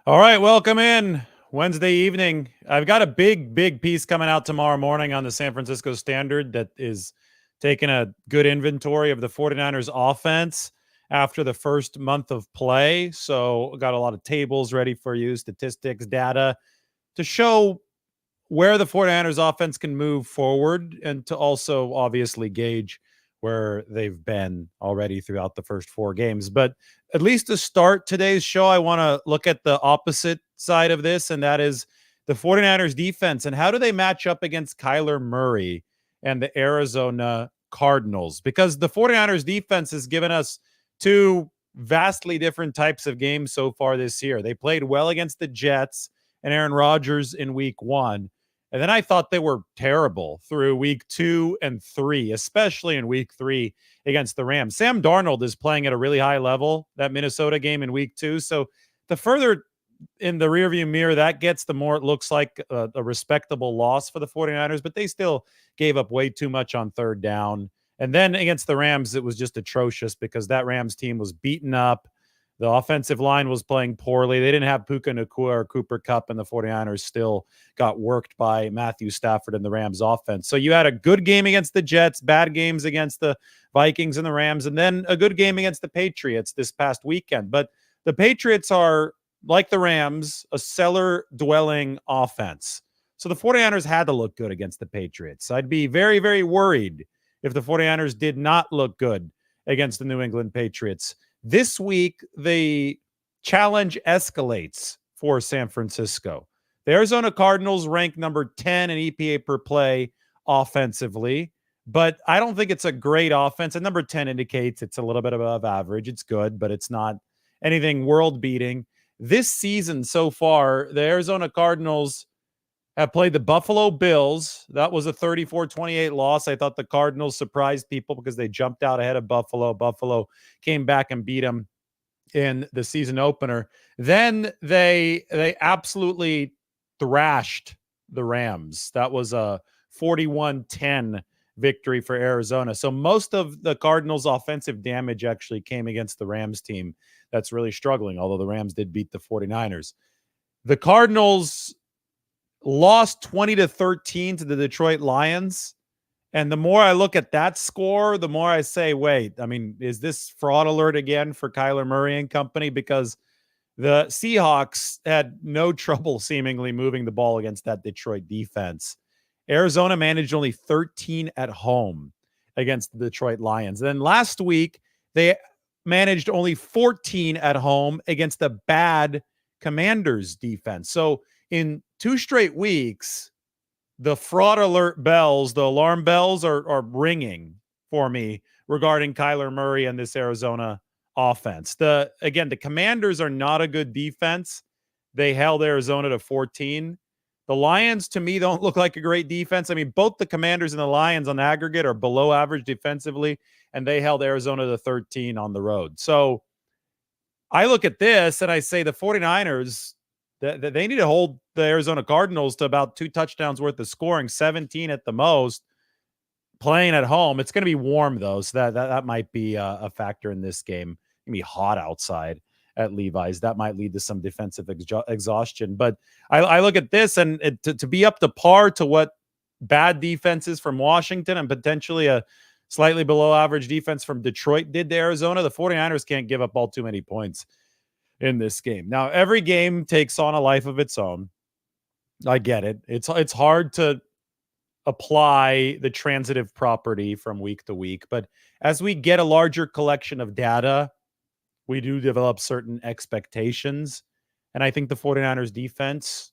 All right, welcome in Wednesday evening. I've got a big piece coming out tomorrow morning on the San Francisco Standard that is taking a good inventory of the 49ers offense after the first month of play. So, got a lot of tables ready for you, statistics, data to show where the 49ers offense can move forward and to also obviously gauge where they've been already throughout the first four games. But at least to start today's show, I want to look at the opposite side of this, and that is the 49ers defense and how do they match up against Kyler Murray and the Arizona Cardinals? Because the 49ers defense has given us two vastly different types of games so far this year. They played well against the Jets and Aaron Rodgers in week one. And then I thought they were terrible through week 2 and 3, especially in week 3 against the Rams. Sam Darnold is playing at a really high level, that Minnesota game in week 2. So the further in the rearview mirror that gets, the more it looks like a respectable loss for the 49ers, but they still gave up way too much on third down. And then against the Rams, it was just atrocious because that Rams team was beaten up. The offensive line was playing poorly. They didn't have Puka Nacua or Cooper Kupp, and the 49ers still got worked by Matthew Stafford and the Rams offense. So you had a good game against the Jets, bad games against the Vikings and the Rams, and then a good game against the Patriots this past weekend. But the Patriots are, like the Rams, a cellar-dwelling offense. So the 49ers had to look good against the Patriots. I'd be very worried if the 49ers did not look good against the New England Patriots. This week, the challenge escalates for San Francisco. The Arizona Cardinals rank number 10 in EPA per play offensively, but I don't think it's a great offense. And number 10 indicates it's a little bit above average. It's good, but it's not anything world-beating. This season so far, the Arizona Cardinals have played the Buffalo Bills. That was a 34-28 loss. I thought the Cardinals surprised people because they jumped out ahead of Buffalo. Buffalo came back and beat them in the season opener. Then they absolutely thrashed the Rams. That was a 41-10 victory for Arizona. So most of the Cardinals' offensive damage actually came against the Rams team that's really struggling, although the Rams did beat the 49ers. The Cardinals lost 20-13 to the Detroit Lions. And the more I look at that score, the more I say, wait, I mean, is this fraud alert again for Kyler Murray and company? Because the Seahawks had no trouble seemingly moving the ball against that Detroit defense. Arizona managed only 13 at home against the Detroit Lions. Then last week, they managed only 14 at home against the bad Commanders defense. So in 2 straight weeks, the fraud alert bells, the alarm bells are ringing for me regarding Kyler Murray and this Arizona offense. The Commanders are not a good defense. They held Arizona to 14. The Lions, to me, don't look like a great defense. I mean, both the Commanders and the Lions on aggregate are below average defensively, and they held Arizona to 13 on the road. So I look at this and I say the 49ers, they need to hold the Arizona Cardinals to about 2 touchdowns worth of scoring, 17 at the most, playing at home. It's going to be warm, though, so that might be a factor in this game. It's going to be hot outside at Levi's. That might lead to some defensive exhaustion. But I look at this, and to be up to par to what bad defenses from Washington and potentially a slightly below average defense from Detroit did to Arizona, the 49ers can't give up all too many points in this game. Now, every game takes on a life of its own. I get it. It's hard to apply the transitive property from week to week, but as we get a larger collection of data, we do develop certain expectations. And I think the 49ers defense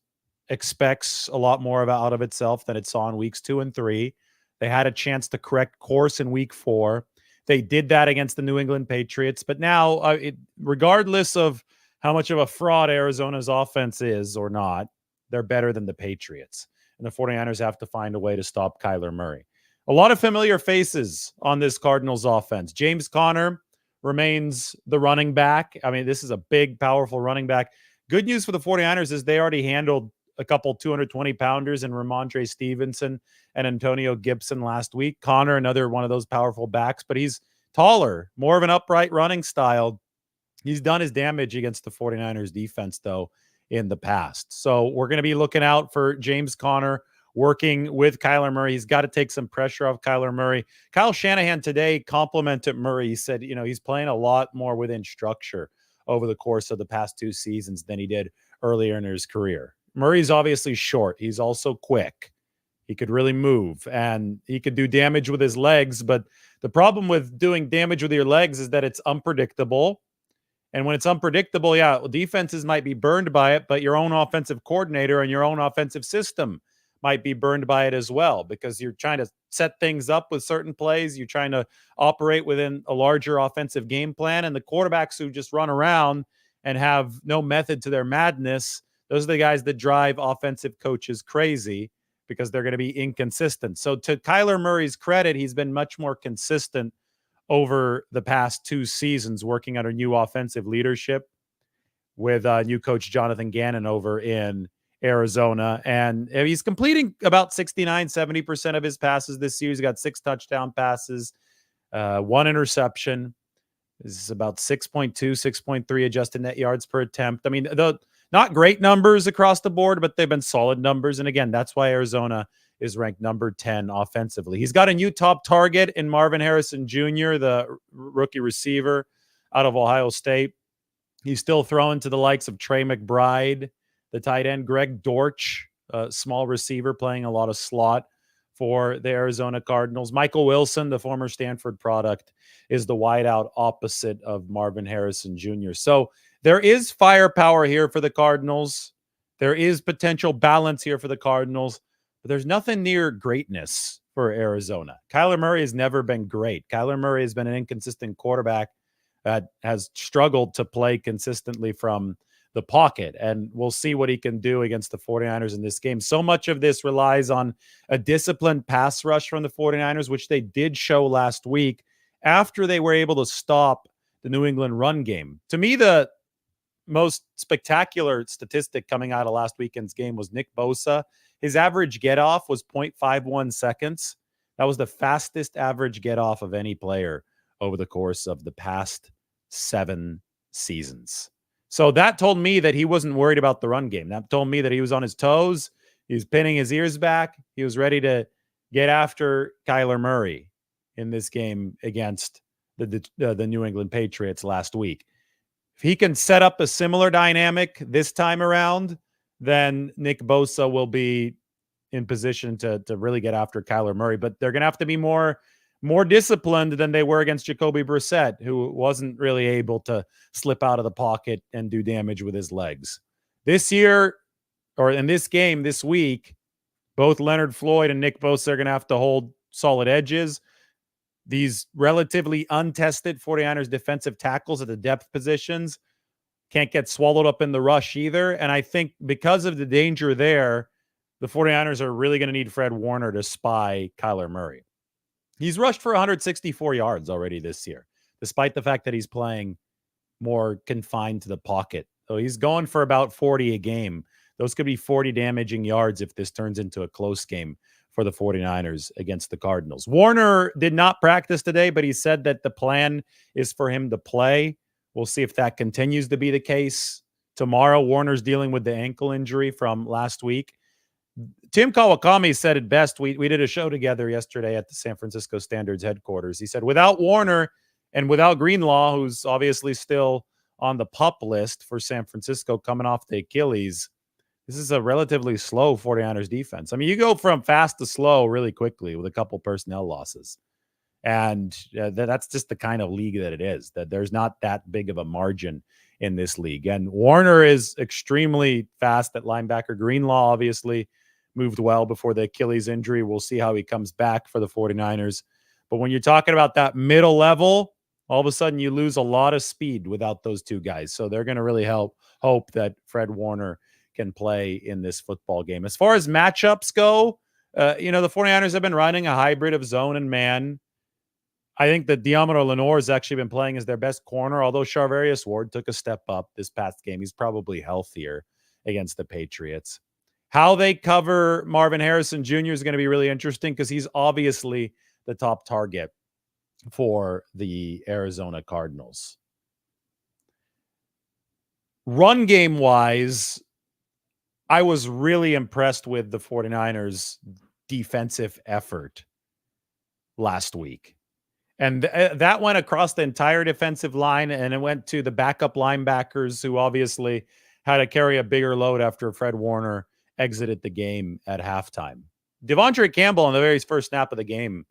expects a lot more out of itself than it saw in weeks 2 and 3. They had a chance to correct course in week 4. They did that against the New England Patriots. But now, regardless of how much of a fraud Arizona's offense is or not, they're better than the Patriots. And the 49ers have to find a way to stop Kyler Murray. A lot of familiar faces on this Cardinals offense. James Conner remains the running back. I mean, this is a big, powerful running back. Good news for the 49ers is they already handled a couple 220-pounders in Ramondre Stevenson and Antonio Gibson last week. Conner, another one of those powerful backs, but he's taller, more of an upright running style. He's done his damage against the 49ers defense, though, in the past. So we're going to be looking out for James Conner working with Kyler Murray. He's got to take some pressure off Kyler Murray. Kyle Shanahan today complimented Murray. He said, he's playing a lot more within structure over the course of the past 2 seasons than he did earlier in his career. Murray's obviously short. He's also quick. He could really move, and he could do damage with his legs. But the problem with doing damage with your legs is that it's unpredictable. And when it's unpredictable, defenses might be burned by it, but your own offensive coordinator and your own offensive system might be burned by it as well, because you're trying to set things up with certain plays. You're trying to operate within a larger offensive game plan. And the quarterbacks who just run around and have no method to their madness, those are the guys that drive offensive coaches crazy, because they're going to be inconsistent. So to Kyler Murray's credit, he's been much more consistent over the past 2 seasons working under new offensive leadership with new coach Jonathan Gannon over in Arizona. And he's completing about 69-70% of his passes this year. He's got 6 touchdown passes, 1 interception. This is about 6.2, 6.3 adjusted net yards per attempt. I mean, not great numbers across the board, but they've been solid numbers. And again, that's why Arizona is ranked number 10 offensively. He's got a new top target in Marvin Harrison Jr., the rookie receiver out of Ohio State. He's still throwing to the likes of Trey McBride, the tight end, Greg Dortch, a small receiver playing a lot of slot for the Arizona Cardinals. Michael Wilson, the former Stanford product, is the wideout opposite of Marvin Harrison Jr. So there is firepower here for the Cardinals. There is potential balance here for the Cardinals, but there's nothing near greatness for Arizona. Kyler Murray has never been great. Kyler Murray has been an inconsistent quarterback that has struggled to play consistently from the pocket, and we'll see what he can do against the 49ers in this game. So much of this relies on a disciplined pass rush from the 49ers, which they did show last week after they were able to stop the New England run game. To me, the most spectacular statistic coming out of last weekend's game was Nick Bosa. His average get off was 0.51 seconds. That was the fastest average get off of any player over the course of the past 7 seasons. So that told me that he wasn't worried about the run game. That told me that he was on his toes. He was pinning his ears back. He was ready to get after Kyler Murray in this game against the New England Patriots last week. If he can set up a similar dynamic this time around, then Nick Bosa will be in position to really get after Kyler Murray. But they're going to have to be more disciplined than they were against Jacoby Brissett, who wasn't really able to slip out of the pocket and do damage with his legs. This year, or in this game this week, both Leonard Floyd and Nick Bosa are going to have to hold solid edges. These relatively untested 49ers defensive tackles at the depth positions can't get swallowed up in the rush either. And I think because of the danger there, the 49ers are really going to need Fred Warner to spy Kyler Murray. He's rushed for 164 yards already this year, despite the fact that he's playing more confined to the pocket. So he's going for about 40 a game. Those could be 40 damaging yards if this turns into a close game for the 49ers against the Cardinals. Warner did not practice today, but he said that the plan is for him to play. We'll see if that continues to be the case tomorrow. Warner's dealing with the ankle injury from last week. Tim Kawakami said it best. We did a show together yesterday at the San Francisco Standards headquarters. He said, without Warner and without Greenlaw, who's obviously still on the PUP list for San Francisco coming off the Achilles, this is a relatively slow 49ers defense. I mean, you go from fast to slow really quickly with a couple personnel losses. And that's just the kind of league that it is, that there's not that big of a margin in this league. And Warner is extremely fast at linebacker. Greenlaw obviously moved well before the Achilles injury. We'll see how he comes back for the 49ers. But when you're talking about that middle level, all of a sudden you lose a lot of speed without those two guys. So they're going to really hope that Fred Warner can play in this football game. As far as matchups go, the 49ers have been running a hybrid of zone and man. I think that Deommodore Lenoir has actually been playing as their best corner, although Charvarius Ward took a step up this past game. He's probably healthier against the Patriots. How they cover Marvin Harrison Jr. is going to be really interesting because he's obviously the top target for the Arizona Cardinals. Run game wise, I was really impressed with the 49ers defensive effort last week. And that went across the entire defensive line, and it went to the backup linebackers who obviously had to carry a bigger load after Fred Warner exited the game at halftime. Devondre Campbell on the very first snap of the game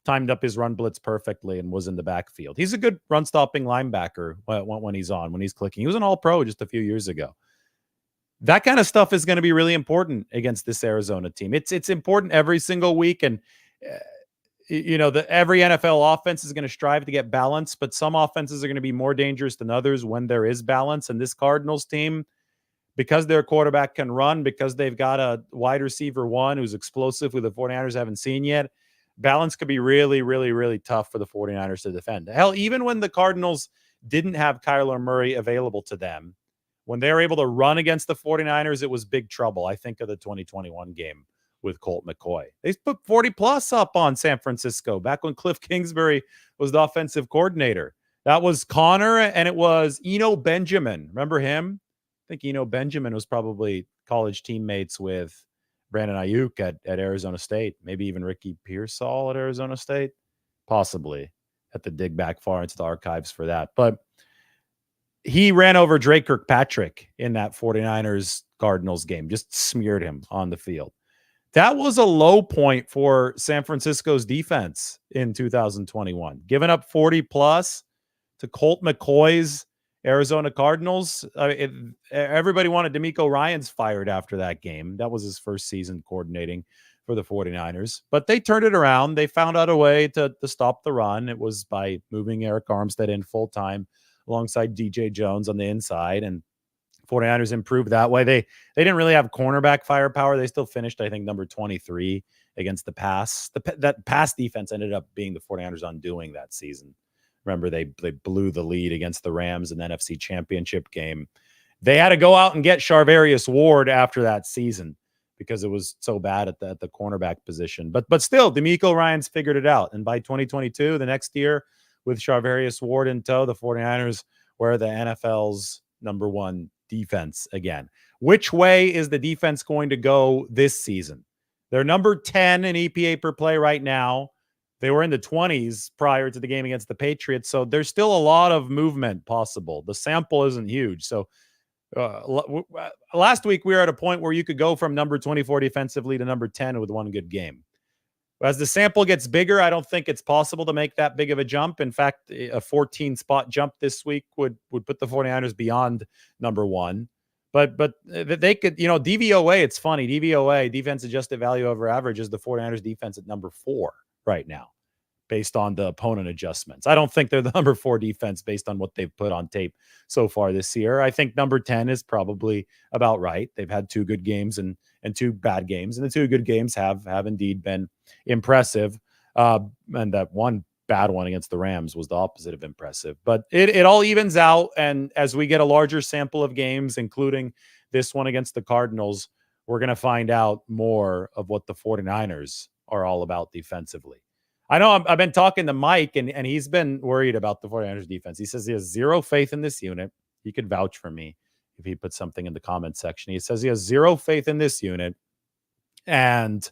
timed up his run blitz perfectly and was in the backfield. He's a good run-stopping linebacker when he's on, when he's clicking. He was an all-pro just a few years ago. That kind of stuff is going to be really important against this Arizona team. It's important every single week, and every NFL offense is going to strive to get balance, but some offenses are going to be more dangerous than others when there is balance. And this Cardinals team, because their quarterback can run, because they've got a wide receiver one who's explosive, who the 49ers haven't seen yet, balance could be really, really, really tough for the 49ers to defend. Hell, even when the Cardinals didn't have Kyler Murray available to them, when they were able to run against the 49ers, it was big trouble. I think of the 2021 game with Colt McCoy. They put 40 plus up on San Francisco back when Cliff Kingsbury was the offensive coordinator. That was Connor, and it was Eno Benjamin. Remember him? I think Eno Benjamin was probably college teammates with Brandon Aiyuk at Arizona State, maybe even Ricky Pearsall at Arizona State, possibly. Have to dig back far into the archives for that. But he ran over Drake Kirkpatrick in that 49ers Cardinals game, just smeared him on the field. That was a low point for San Francisco's defense in 2021. Giving up 40 plus to Colt McCoy's Arizona Cardinals. Everybody wanted DeMeco Ryans fired after that game. That was his first season coordinating for the 49ers. But they turned it around. They found out a way to stop the run. It was by moving Eric Armstead in full-time alongside DJ Jones on the inside, and 49ers improved that way. They didn't really have cornerback firepower. They still finished, I think, number 23 against the pass. That pass defense ended up being the 49ers undoing that season. Remember, they blew the lead against the Rams in the NFC Championship game. They had to go out and get Charvarius Ward after that season because it was so bad at the cornerback position. But still, DeMeco Ryans figured it out. And by 2022, the next year, with Charvarius Ward in tow, the 49ers were the NFL's number one defense again. Which way is the defense going to go this season? They're number 10 in EPA per play right now. They were in the 20s prior to the game against the Patriots, so there's still a lot of movement possible. The sample isn't huge. So last week we were at a point where you could go from number 24 defensively to number 10 with one good game. As the sample gets bigger, I don't think it's possible to make that big of a jump. In fact, a 14-spot jump this week would put the 49ers beyond number one. But they could, DVOA, it's funny. DVOA, defense adjusted value over average, is the 49ers defense at number 4 right now, based on the opponent adjustments. I don't think they're the number 4 defense based on what they've put on tape so far this year. I think number 10 is probably about right. They've had 2 good games and 2 bad games, and the 2 good games have indeed been impressive. And that one bad one against the Rams was the opposite of impressive. But it all evens out, and as we get a larger sample of games, including this one against the Cardinals, we're going to find out more of what the 49ers are all about defensively. I know I've been talking to Mike, and he's been worried about the 49ers defense. He says he has zero faith in this unit. He could vouch for me if he put something in the comment section. He says he has zero faith in this unit, and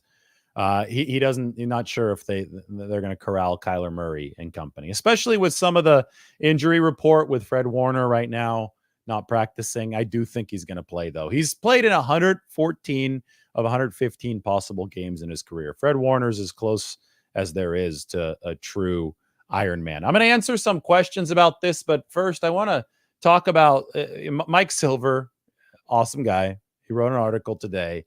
he's not sure if they're going to corral Kyler Murray and company, especially with some of the injury report with Fred Warner right now not practicing. I do think he's going to play, though. He's played in 114 of 115 possible games in his career. Fred Warner's as close as there is to a true Iron Man. I'm going to answer some questions about this, but first I want to talk about Mike Silver, awesome guy. He wrote an article today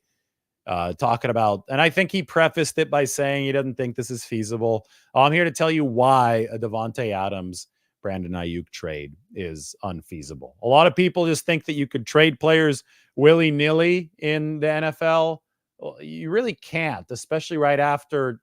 talking about, and I think he prefaced it by saying he doesn't think this is feasible. I'm here to tell you why a Davante Adams, Brandon Aiyuk trade is unfeasible. A lot of people just think that you could trade players willy-nilly in the NFL. Well, you really can't, especially right after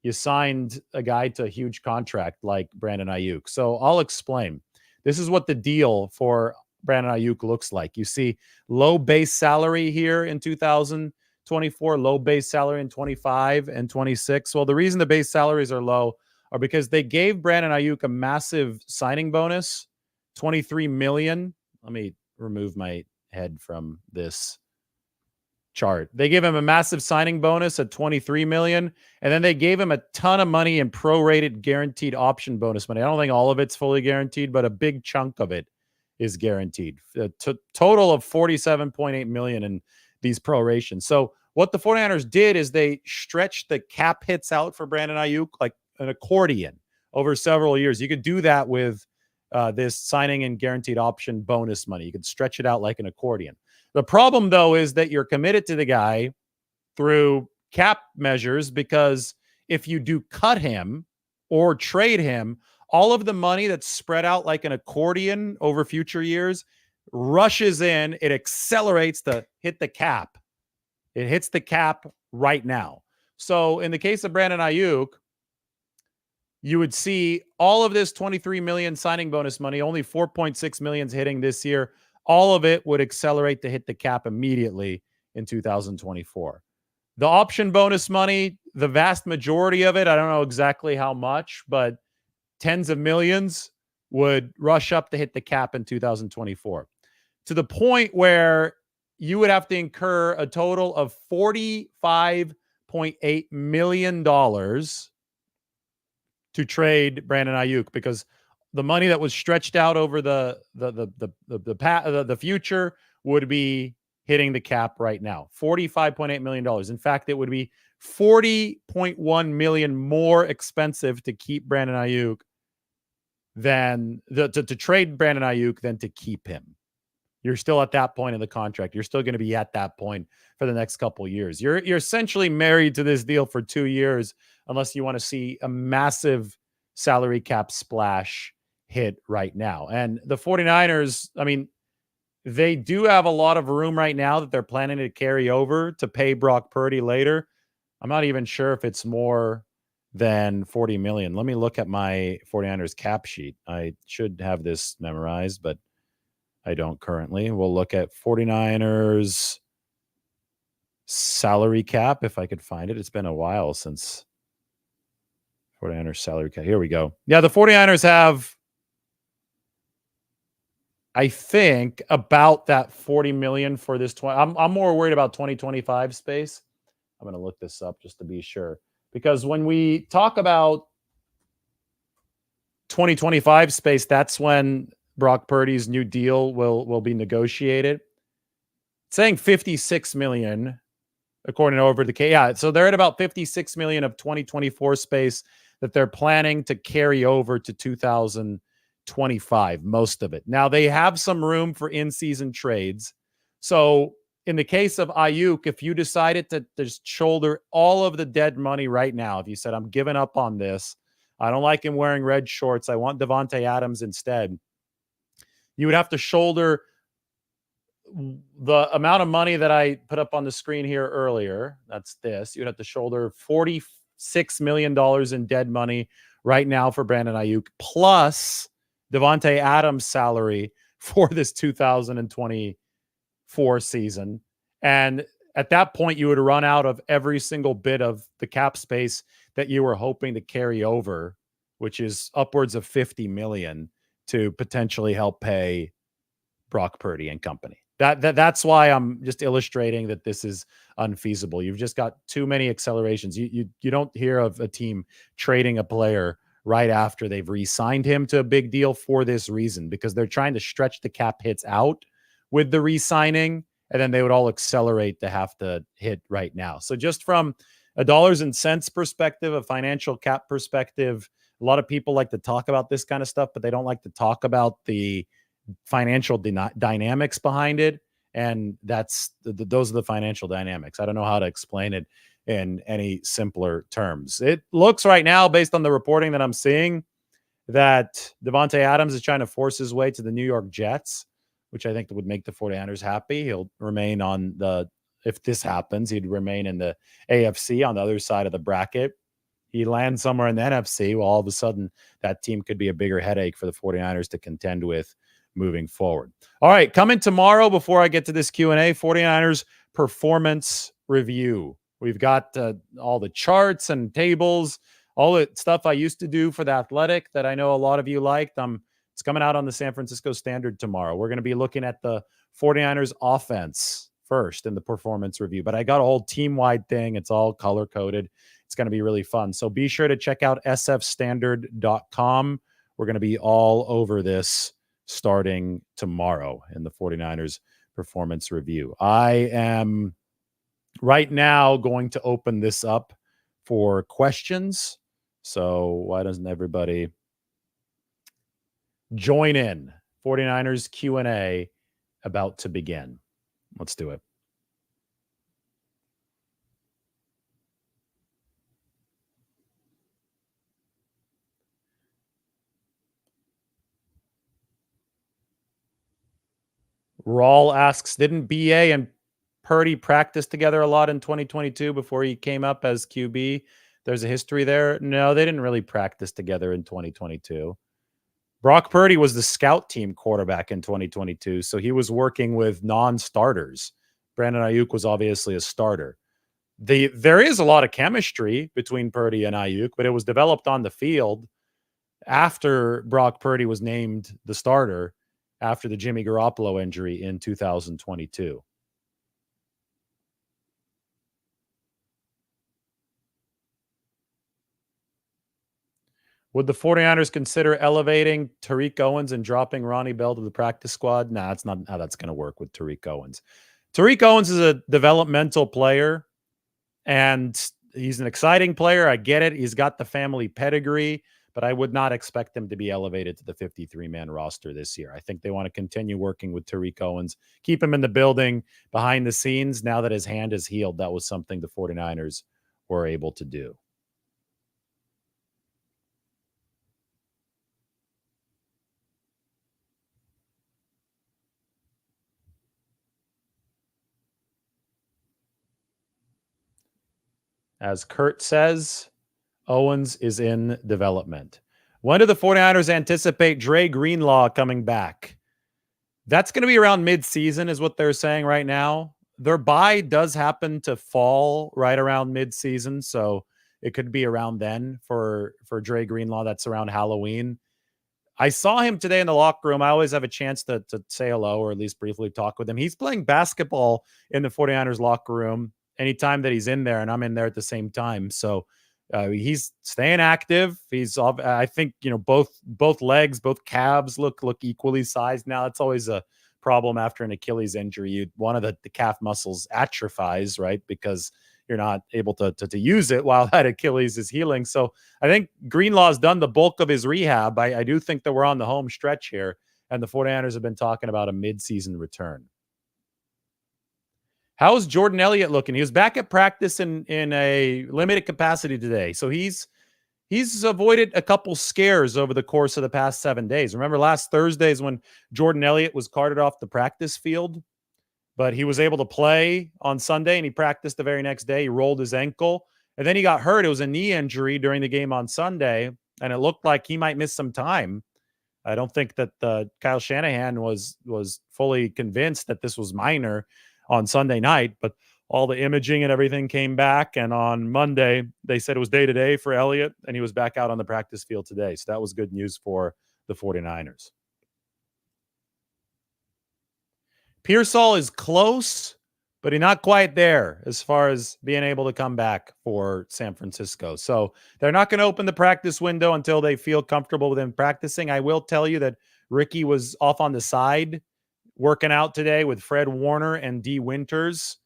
you signed a guy to a huge contract like Brandon Aiyuk. So I'll explain. This is what the deal for Brandon Aiyuk looks like. You see low base salary here in 2024, low base salary in 25 and 26. Well, the reason the base salaries are low are because they gave Brandon Aiyuk a massive signing bonus, $23 million. Let me remove my head from this chart. They gave him a massive signing bonus at 23 million, and then they gave him a ton of money in prorated guaranteed option bonus money. I don't think all of it's fully guaranteed, but a big chunk of it is guaranteed. A total of 47.8 million in these prorations. So what the 49ers did is they stretched the cap hits out for Brandon Aiyuk like an accordion over several years. You could do that with this signing and guaranteed option bonus money. You could stretch it out like an accordion. The problem, though, is that you're committed to the guy through cap measures, because if you do cut him or trade him, all of the money that's spread out like an accordion over future years rushes in. It accelerates to hit the cap. It hits the cap right now. So in the case of Brandon Aiyuk, you would see all of this 23 million signing bonus money, only 4.6 million is hitting this year. All of it would accelerate to hit the cap immediately in 2024. The option bonus money, the vast majority of it, I don't know exactly how much, but tens of millions would rush up to hit the cap in 2024, to the point where you would have to incur a total of $45.8 million to trade Brandon Aiyuk, because the money that was stretched out over the future would be hitting the cap right now. $45.8 million. In fact, it would be $40.1 million more expensive to keep Brandon Aiyuk than to trade Brandon Aiyuk than to keep him. You're still at that point in the contract. You're still going to be at that point for the next couple of years. You're essentially married to this deal for 2 years, unless you want to see a massive salary cap splash hit right now. And the 49ers, I mean, they do have a lot of room right now that they're planning to carry over to pay Brock Purdy later. I'm not even sure if it's more than 40 million. Let me look at my 49ers cap sheet. I should have this memorized, but I don't currently. We'll look at 49ers salary cap, if I could find it. It's been a while since 49ers salary cap. Here we go. Yeah, the 49ers have, I think, about that 40 million for this. I'm more worried about 2025 space. I'm going to look this up just to be sure, because when we talk about 2025 space, that's when Brock Purdy's new deal will be negotiated. It's saying 56 million according to over the K. Yeah, so they're at about 56 million of 2024 space that they're planning to carry over to 2025, most of it. Now, they have some room for in-season trades. So in the case of Aiyuk, if you decided to just shoulder all of the dead money right now, if you said, I'm giving up on this, I don't like him wearing red shorts, I want Davante Adams instead, you would have to shoulder the amount of money that I put up on the screen here earlier. That's this. You'd have to shoulder $46 million in dead money right now for Brandon Aiyuk, plus Davante Adams' salary for this 2024 season. And at that point, you would run out of every single bit of the cap space that you were hoping to carry over, which is upwards of 50 million to potentially help pay Brock Purdy and company. That's why I'm just illustrating that this is unfeasible. You've just got too many accelerations. You don't hear of a team trading a player right after they've re-signed him to a big deal for this reason, because they're trying to stretch the cap hits out with the re-signing, and then they would all accelerate to have to hit right now. So just from a dollars and cents perspective, a financial cap perspective, a lot of people like to talk about this kind of stuff, but they don't like to talk about the financial dynamics behind it. And those are the financial dynamics. I don't know how to explain it in any simpler terms. It looks right now, based on the reporting that I'm seeing, that Davante Adams is trying to force his way to the New York Jets, which I think would make the 49ers happy. He'll remain if this happens, he'd remain in the AFC on the other side of the bracket. He lands somewhere in the NFC, well, all of a sudden that team could be a bigger headache for the 49ers to contend with moving forward. All right, coming tomorrow, before I get to this Q&A, 49ers performance review. We've got all the charts and tables, all the stuff I used to do for The Athletic that I know a lot of you liked. It's coming out on the San Francisco Standard tomorrow. We're going to be looking at the 49ers offense first in the performance review, but I got a whole team-wide thing. It's all color-coded. It's going to be really fun. So be sure to check out sfstandard.com. We're going to be all over this starting tomorrow in the 49ers performance review. I am right now going to open this up for questions. So why doesn't everybody join in? 49ers Q&A about to begin. Let's do it. Rawl asks, didn't BA and Purdy practice together a lot in 2022 before he came up as QB? There's a history there. No, they didn't really practice together in 2022. Brock Purdy was the scout team quarterback in 2022, so he was working with non-starters. Brandon Aiyuk was obviously a starter. There is a lot of chemistry between Purdy and Aiyuk, but it was developed on the field after Brock Purdy was named the starter after the Jimmy Garoppolo injury in 2022. Would the 49ers consider elevating Tariq Owens and dropping Ronnie Bell to the practice squad? Nah, that's not how that's going to work with Tariq Owens. Tariq Owens is a developmental player, and he's an exciting player. I get it. He's got the family pedigree, but I would not expect him to be elevated to the 53-man roster this year. I think they want to continue working with Tariq Owens, keep him in the building behind the scenes. Now that his hand is healed, that was something the 49ers were able to do. As Kurt says, Owens is in development. When do the 49ers anticipate Dre Greenlaw coming back? That's going to be around mid-season is what they're saying right now. Their bye does happen to fall right around mid-season, so it could be around then for Dre Greenlaw. That's around Halloween. I saw him today in the locker room. I always have a chance to say hello or at least briefly talk with him. He's playing basketball in the 49ers locker room anytime that he's in there, and I'm in there at the same time. So he's staying active. I think, both legs, both calves look equally sized now. It's always a problem after an Achilles injury. One of the calf muscles atrophies, right? Because you're not able to use it while that Achilles is healing. So I think Greenlaw's done the bulk of his rehab. I do think that we're on the home stretch here, and the 49ers have been talking about a midseason return. How's Jordan Elliott looking? He was back at practice in a limited capacity today. So he's avoided a couple scares over the course of the past 7 days. Remember last Thursday is when Jordan Elliott was carted off the practice field, but he was able to play on Sunday, and he practiced the very next day. He rolled his ankle, and then he got hurt. It was a knee injury during the game on Sunday, and it looked like he might miss some time. I don't think that Kyle Shanahan was fully convinced that this was minor on Sunday night, but all the imaging and everything came back, and on Monday, they said it was day-to-day for Elliott, and he was back out on the practice field today. So that was good news for the 49ers. Pearsall is close, but he's not quite there as far as being able to come back for San Francisco. So they're not going to open the practice window until they feel comfortable with him practicing. I will tell you that Ricky was off on the side working out today with Fred Warner and D. Winters.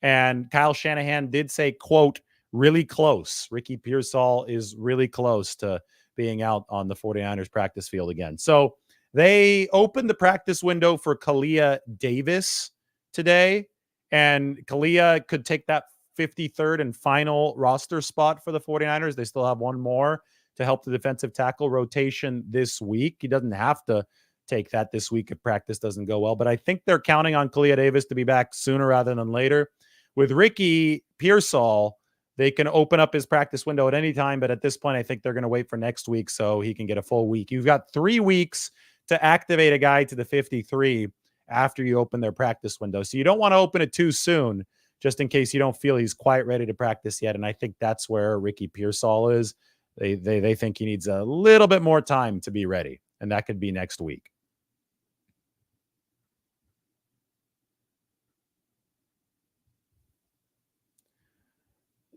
And Kyle Shanahan did say, quote, really close. Ricky Pearsall is really close to being out on the 49ers practice field again. So they opened the practice window for Kalia Davis today, and Kalia could take that 53rd and final roster spot for the 49ers. They still have one more to help the defensive tackle rotation this week. He doesn't have to take that this week if practice doesn't go well, but I think they're counting on Kalia Davis to be back sooner rather than later. With Ricky Pearsall, they can open up his practice window at any time, but at this point, I think they're going to wait for next week so he can get a full week. You've got 3 weeks to activate a guy to the 53 after you open their practice window. So you don't want to open it too soon, just in case you don't feel he's quite ready to practice yet. And I think that's where Ricky Pearsall is. They think he needs a little bit more time to be ready, and that could be next week.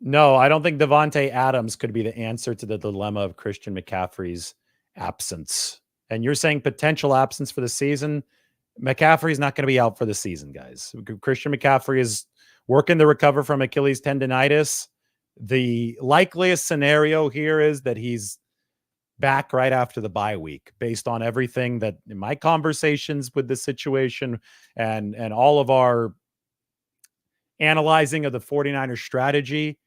No, I don't think Davante Adams could be the answer to the dilemma of Christian McCaffrey's absence. And you're saying potential absence for the season. McCaffrey's not going to be out for the season, guys. Christian McCaffrey is working to recover from Achilles tendonitis. The likeliest scenario here is that he's back right after the bye week, based on everything that in my conversations with the situation and all of our analyzing of the 49ers strategy.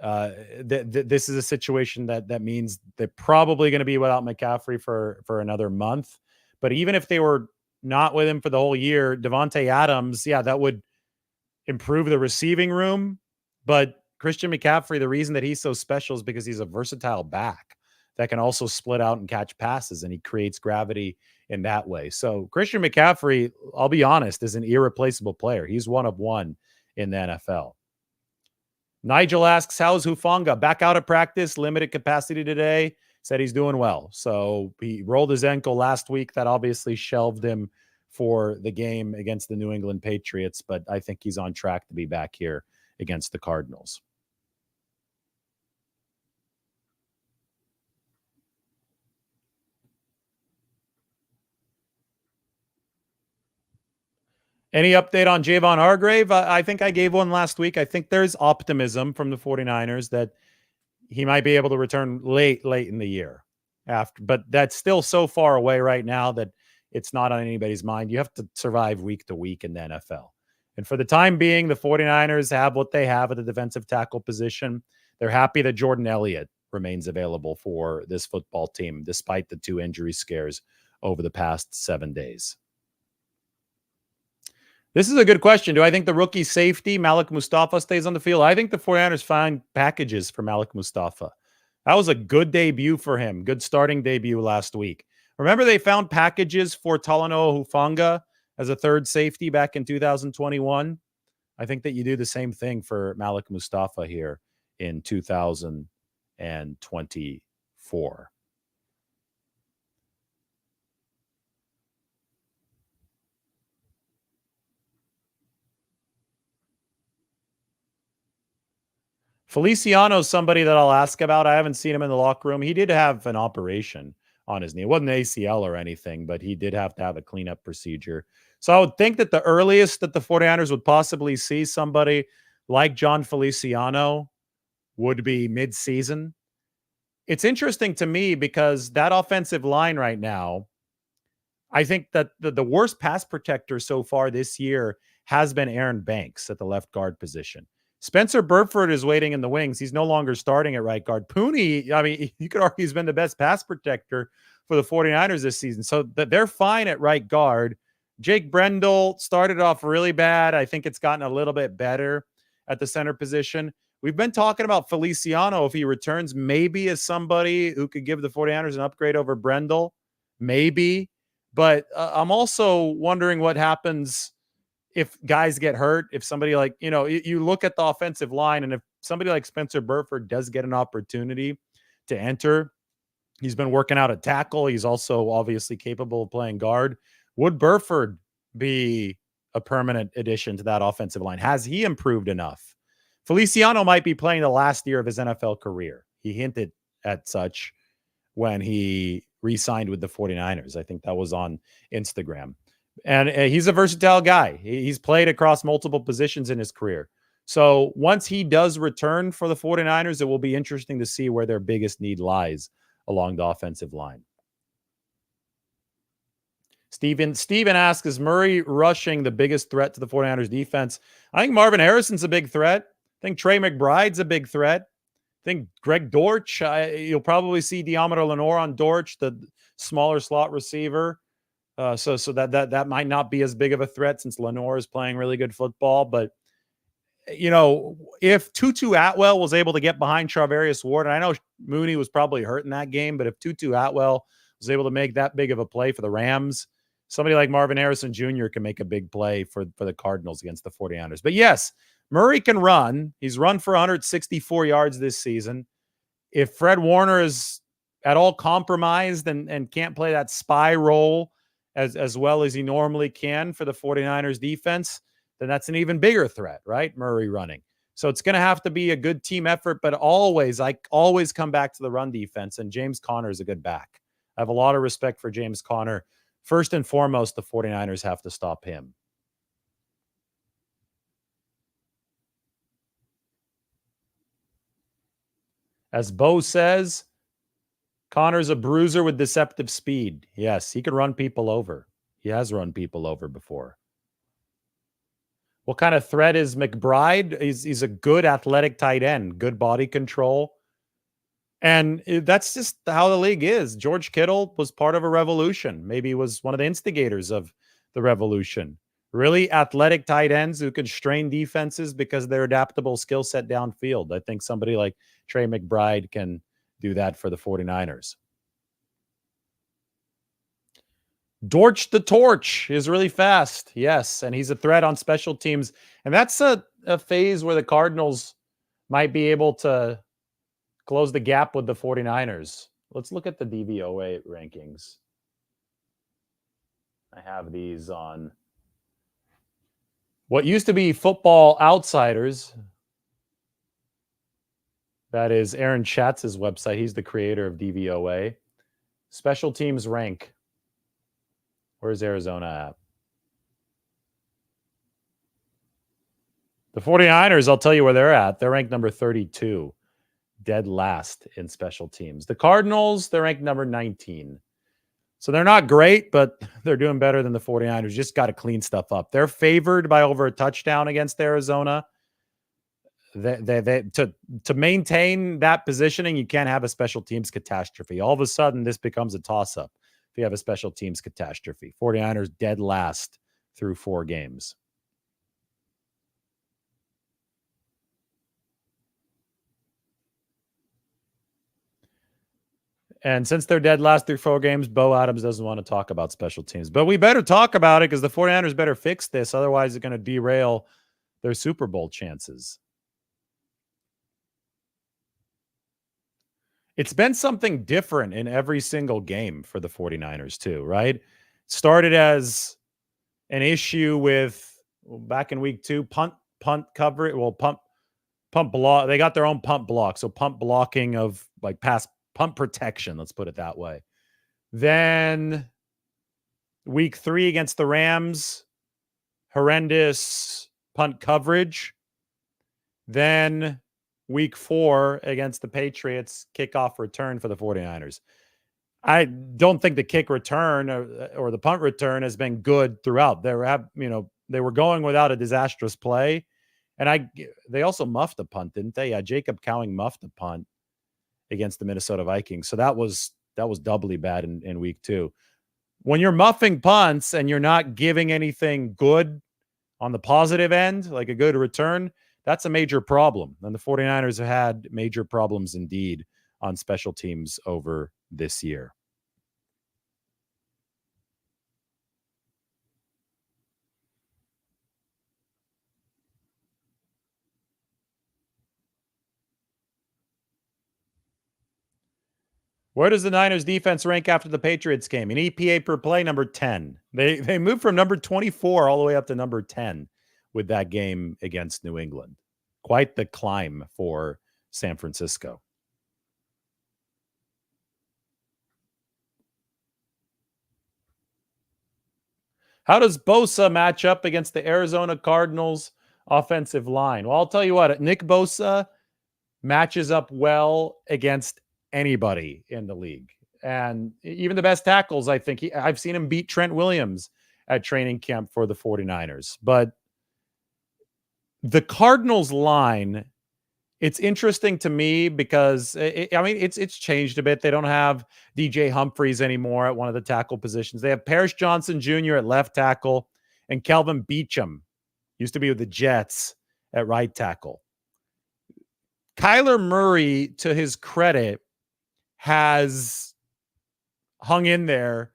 This is a situation that means they're probably going to be without McCaffrey for another month. But even if they were not with him for the whole year, Davante Adams, yeah, that would improve the receiving room. But Christian McCaffrey, the reason that he's so special is because he's a versatile back that can also split out and catch passes, and he creates gravity in that way. So Christian McCaffrey, I'll be honest, is an irreplaceable player. He's one of one in the NFL. Nigel asks, how's Hufanga? Back out of practice, limited capacity today. Said he's doing well. So he rolled his ankle last week. That obviously shelved him for the game against the New England Patriots, but I think he's on track to be back here against the Cardinals. Any update on Javon Hargrave? I think I gave one last week. I think there's optimism from the 49ers that he might be able to return late in the year after, but that's still so far away right now that it's not on anybody's mind. You have to survive week to week in the NFL. And for the time being, the 49ers have what they have at the defensive tackle position. They're happy that Jordan Elliott remains available for this football team, despite the 2 injury scares over the past 7 days. This is a good question. Do I think the rookie safety, Malik Mustafa, stays on the field? I think the 49ers find packages for Malik Mustafa. That was a good debut for him. Good starting debut last week. Remember, they found packages for Talanoa Hufanga as a third safety back in 2021. I think that you do the same thing for Malik Mustafa here in 2024. Feliciano's somebody that I'll ask about. I haven't seen him in the locker room. He did have an operation on his knee. It wasn't ACL or anything, but he did have to have a cleanup procedure. So I would think that the earliest that the 49ers would possibly see somebody like John Feliciano would be mid-season. It's interesting to me because that offensive line right now, I think that the worst pass protector so far this year has been Aaron Banks at the left guard position. Spencer Burford is waiting in the wings. He's no longer starting at right guard. Pooney, I mean, you could argue he's been the best pass protector for the 49ers this season. So they're fine at right guard. Jake Brendel started off really bad. I think it's gotten a little bit better at the center position. We've been talking about Feliciano, if he returns, maybe as somebody who could give the 49ers an upgrade over Brendel. Maybe. But I'm also wondering what happens if guys get hurt, if somebody like, you look at the offensive line, and if somebody like Spencer Burford does get an opportunity to enter, he's been working out at tackle. He's also obviously capable of playing guard. Would Burford be a permanent addition to that offensive line? Has he improved enough? Feliciano might be playing the last year of his NFL career. He hinted at such when he re-signed with the 49ers. I think that was on Instagram. And he's a versatile guy. He's played across multiple positions in his career. So once he does return for the 49ers, it will be interesting to see where their biggest need lies along the offensive line. Steven asks, is Murray rushing the biggest threat to the 49ers defense? I think Marvin Harrison's a big threat. I think Trey McBride's a big threat. I think Greg Dortch, you'll probably see Deommodore Lenoir on Dortch, the smaller slot receiver. So that might not be as big of a threat since Lenoir is playing really good football. But, if Tutu Atwell was able to get behind Charvarius Ward, and I know Mooney was probably hurt in that game, but if Tutu Atwell was able to make that big of a play for the Rams, somebody like Marvin Harrison Jr. can make a big play for the Cardinals against the 49ers. But yes, Murray can run. He's run for 164 yards this season. If Fred Warner is at all compromised and can't play that spy role as well as he normally can for the 49ers defense, then that's an even bigger threat, right? Murray running. So it's going to have to be a good team effort, but I always come back to the run defense, and James Conner is a good back. I have a lot of respect for James Conner. First and foremost, the 49ers have to stop him. As Bo says, Connor's a bruiser with deceptive speed. Yes, he can run people over. He has run people over before. What kind of threat is McBride? He's a good athletic tight end, good body control. And that's just how the league is. George Kittle was part of a revolution. Maybe he was one of the instigators of the revolution. Really athletic tight ends who can strain defenses because they're adaptable skill set downfield. I think somebody like Trey McBride can do that for the 49ers. Dorch the Torch is really fast. Yes, and he's a threat on special teams. And that's a phase where the Cardinals might be able to close the gap with the 49ers. Let's look at the DVOA rankings. I have these on what used to be Football Outsiders. That is Aaron Schatz's website. He's the creator of DVOA. Special teams rank. Where's Arizona at? The 49ers, I'll tell you where they're at. They're ranked number 32, dead last in special teams. The Cardinals, they're ranked number 19. So they're not great, but they're doing better than the 49ers. Just got to clean stuff up. They're favored by over a touchdown against Arizona. To maintain that positioning, you can't have a special teams catastrophe. All of a sudden, this becomes a toss-up if you have a special teams catastrophe. 49ers dead last through 4 games. And since they're dead last through 4 games, Bo Adams doesn't want to talk about special teams. But we better talk about it because the 49ers better fix this. Otherwise, it's going to derail their Super Bowl chances. It's been something different in every single game for the 49ers too, right? Started as an issue with back in week 2, punt coverage. Well, punt block. They got their own punt block. So punt blocking of like pass punt protection. Let's put it that way. Then week 3 against the Rams, horrendous punt coverage. Then week 4 against the Patriots, kickoff return for the 49ers. I don't think the kick return or the punt return has been good throughout. They were going without a disastrous play. And they also muffed a punt, didn't they? Yeah, Jacob Cowing muffed a punt against the Minnesota Vikings. So that was doubly bad in week 2. When you're muffing punts and you're not giving anything good on the positive end, like a good return, that's a major problem. And the 49ers have had major problems indeed on special teams over this year. Where does the Niners defense rank after the Patriots game? In EPA per play, number 10. They moved from number 24 all the way up to number 10 with that game against New England. Quite the climb for San Francisco. How does Bosa match up against the Arizona Cardinals offensive line? Well, I'll tell you what, Nick Bosa matches up well against anybody in the league. And even the best tackles, I think I've seen him beat Trent Williams at training camp for the 49ers. But the Cardinals line, it's interesting to me because it's changed a bit. They don't have DJ Humphries anymore at one of the tackle positions. They have Parrish Johnson Jr. at left tackle and Kelvin Beachum, used to be with the Jets, at right tackle. Kyler Murray, to his credit, has hung in there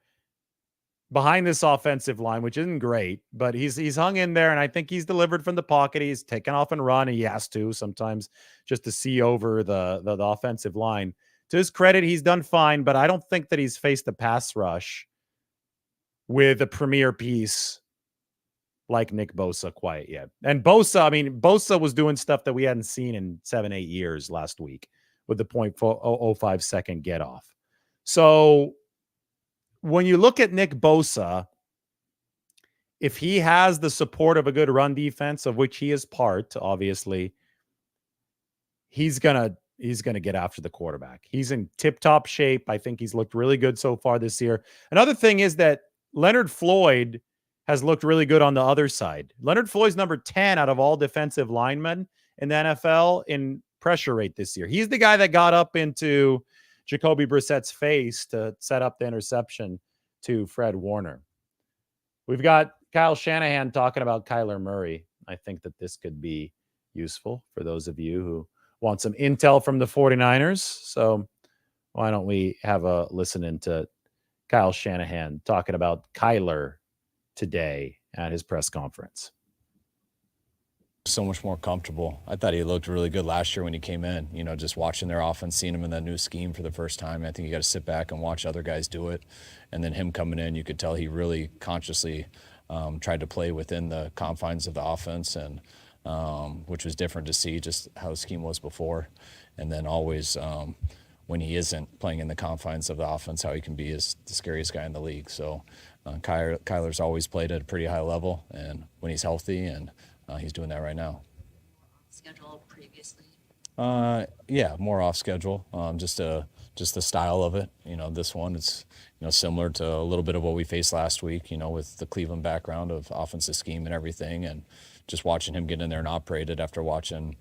behind this offensive line, which isn't great, but he's hung in there, and I think he's delivered from the pocket. He's taken off and run. He has to sometimes just to see over the offensive line. To his credit, he's done fine, but I don't think that he's faced a pass rush with a premier piece like Nick Bosa quite yet. And Bosa was doing stuff that we hadn't seen in 7-8 years last week with the 0.05 second get off. So when you look at Nick Bosa, if he has the support of a good run defense, of which he is part, obviously, he's gonna get after the quarterback. He's in tip-top shape. I think he's looked really good so far this year. Another thing is that Leonard Floyd has looked really good on the other side. Leonard Floyd's number 10 out of all defensive linemen in the NFL in pressure rate this year. He's the guy that got up into Jacoby Brissett's face to set up the interception to Fred Warner. We've got Kyle Shanahan talking about Kyler Murray. I think that this could be useful for those of you who want some intel from the 49ers. So why don't we have a listen into Kyle Shanahan talking about Kyler today at his press conference. So much more comfortable. I thought he looked really good last year when he came in, just watching their offense, seeing him in that new scheme for the first time. I think you got to sit back and watch other guys do it. And then him coming in, you could tell he really consciously tried to play within the confines of the offense, and which was different to see just how the scheme was before. And then always when he isn't playing in the confines of the offense, how he can be is the scariest guy in the league. So Kyler's always played at a pretty high level, and when he's healthy, and he's doing that right now. Schedule previously? Yeah, more off schedule. Just the style of it. This one, it's similar to a little bit of what we faced last week. With the Cleveland background of offensive scheme and everything, and just watching him get in there and operate it after watching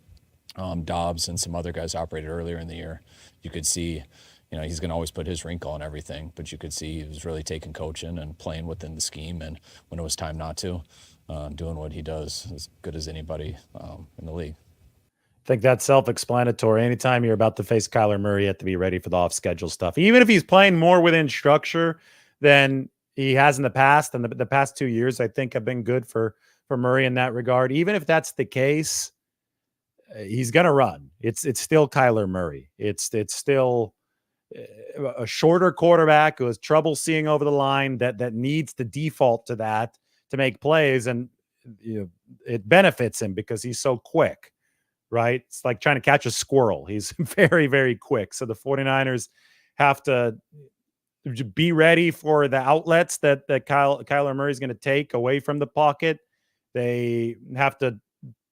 Dobbs and some other guys operated earlier in the year. You could see, he's going to always put his wrinkle on everything, but you could see he was really taking coaching and playing within the scheme, and when it was time not to, doing what he does as good as anybody in the league. I think that's self-explanatory. Anytime you're about to face Kyler Murray, you have to be ready for the off-schedule stuff. Even if he's playing more within structure than he has in the past, and the past 2 years, I think, have been good for Murray in that regard. Even if that's the case, he's going to run. It's still Kyler Murray. It's still a shorter quarterback who has trouble seeing over the line that needs to default to that to make plays, and it benefits him because he's so quick, right? It's like trying to catch a squirrel. He's very, very quick. So the 49ers have to be ready for the outlets that Kyler Murray is going to take away from the pocket. They have to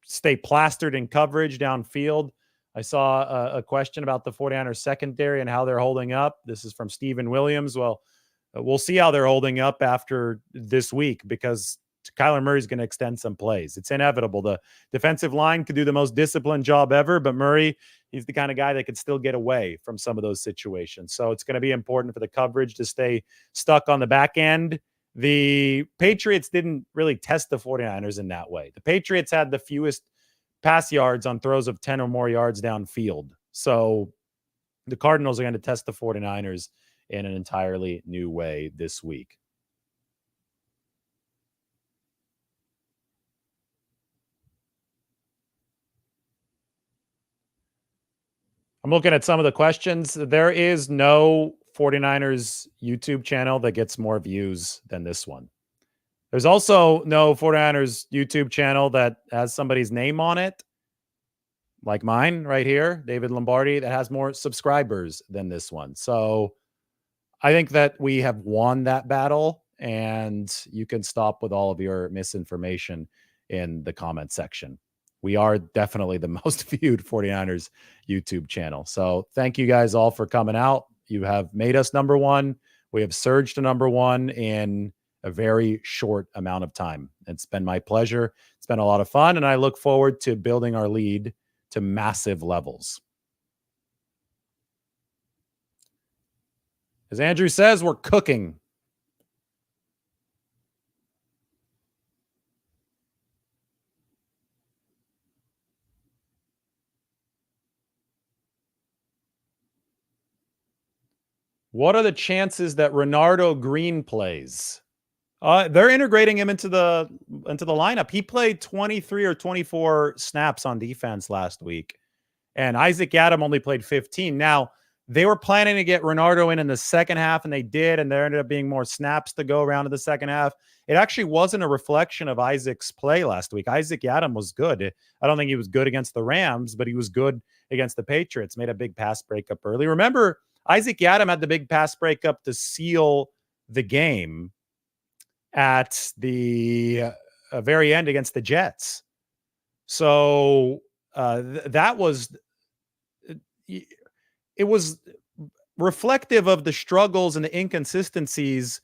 stay plastered in coverage downfield. I saw a question about the 49ers secondary and how they're holding up. This is from Steven Williams. Well, we'll see how they're holding up after this week, because Kyler Murray is going to extend some plays. It's inevitable. The defensive line could do the most disciplined job ever, but Murray, he's the kind of guy that could still get away from some of those situations. So it's going to be important for the coverage to stay stuck on the back end. The Patriots didn't really test the 49ers in that way. The Patriots had the fewest pass yards on throws of 10 or more yards downfield. So the Cardinals are going to test the 49ers in an entirely new way this week. I'm looking at some of the questions. There is no 49ers YouTube channel that gets more views than this one. There's also no 49ers YouTube channel that has somebody's name on it, like mine right here, David Lombardi, that has more subscribers than this one. So I think that we have won that battle, and you can stop with all of your misinformation in the comment section. We are definitely the most viewed 49ers YouTube channel. So thank you guys all for coming out. You have made us number one. We have surged to number one in a very short amount of time. It's been my pleasure. It's been a lot of fun, and I look forward to building our lead to massive levels. As Andrew says, we're cooking. What are the chances that Renardo Green plays? They're integrating him into the lineup. He played 23 or 24 snaps on defense last week, and Isaac Adam only played 15. Now, They were planning to get Renardo in the second half, and they did, and there ended up being more snaps to go around in the second half. It actually wasn't a reflection of Isaac's play last week. Isaac Adams was good. I don't think he was good against the Rams, but he was good against the Patriots. Made a big pass breakup early. Remember, Isaac Adams had the big pass breakup to seal the game at the very end against the Jets. So that was... It was reflective of the struggles and the inconsistencies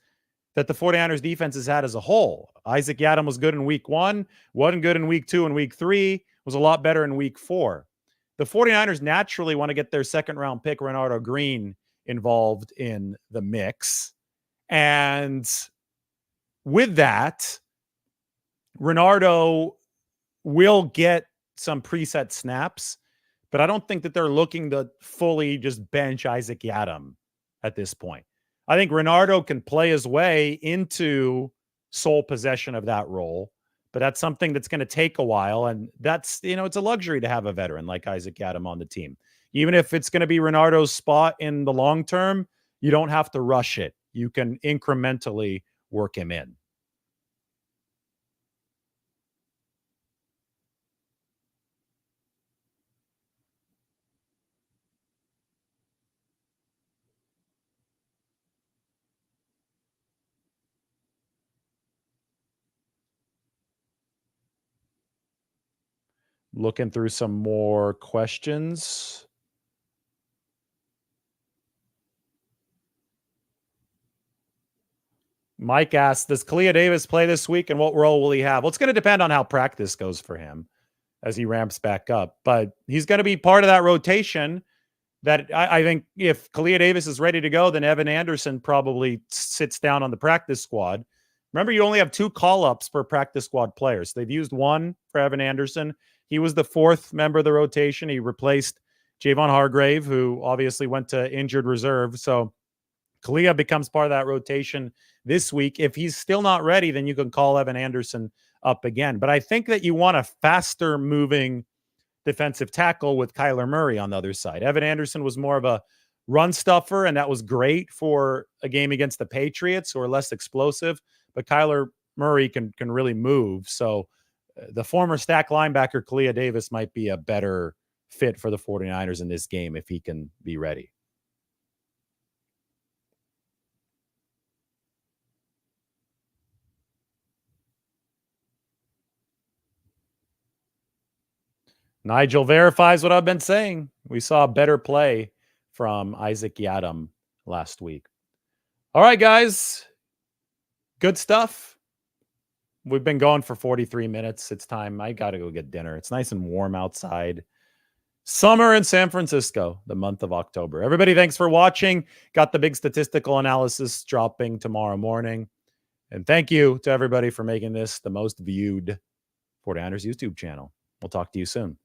that the 49ers defense has had as a whole. Isaac Adams was good in week 1, wasn't good in week 2 and week 3, was a lot better in week 4. The 49ers naturally want to get their second round pick, Renardo Green, involved in the mix. And with that, Renardo will get some preset snaps, but I don't think that they're looking to fully just bench Isaac Adams at this point. I think Renardo can play his way into sole possession of that role, but that's something that's going to take a while. And that's, it's a luxury to have a veteran like Isaac Adams on the team. Even if it's going to be Renardo's spot in the long term, you don't have to rush it. You can incrementally work him in. Looking through some more questions. Mike asks, does Kalia Davis play this week and what role will he have? Well, it's going to depend on how practice goes for him as he ramps back up. But he's going to be part of that rotation that I think if Kalia Davis is ready to go, then Evan Anderson probably sits down on the practice squad. Remember, you only have 2 call-ups per practice squad player. So they've used 1 for Evan Anderson. He was the 4th member of the rotation. He replaced Javon Hargrave, who obviously went to injured reserve. So Kalia becomes part of that rotation this week. If he's still not ready, then you can call Evan Anderson up again. But I think that you want a faster moving defensive tackle with Kyler Murray on the other side. Evan Anderson was more of a run stuffer, and that was great for a game against the Patriots, who are less explosive. But Kyler Murray can really move. So the former stack linebacker, Kalia Davis, might be a better fit for the 49ers in this game if he can be ready. Nigel verifies what I've been saying. We saw a better play from Isaac Adams last week. All right, guys. Good stuff. We've been going for 43 minutes. It's time. I got to go get dinner. It's nice and warm outside. Summer in San Francisco, the month of October. Everybody, thanks for watching. Got the big statistical analysis dropping tomorrow morning. And thank you to everybody for making this the most viewed 49ers YouTube channel. We'll talk to you soon.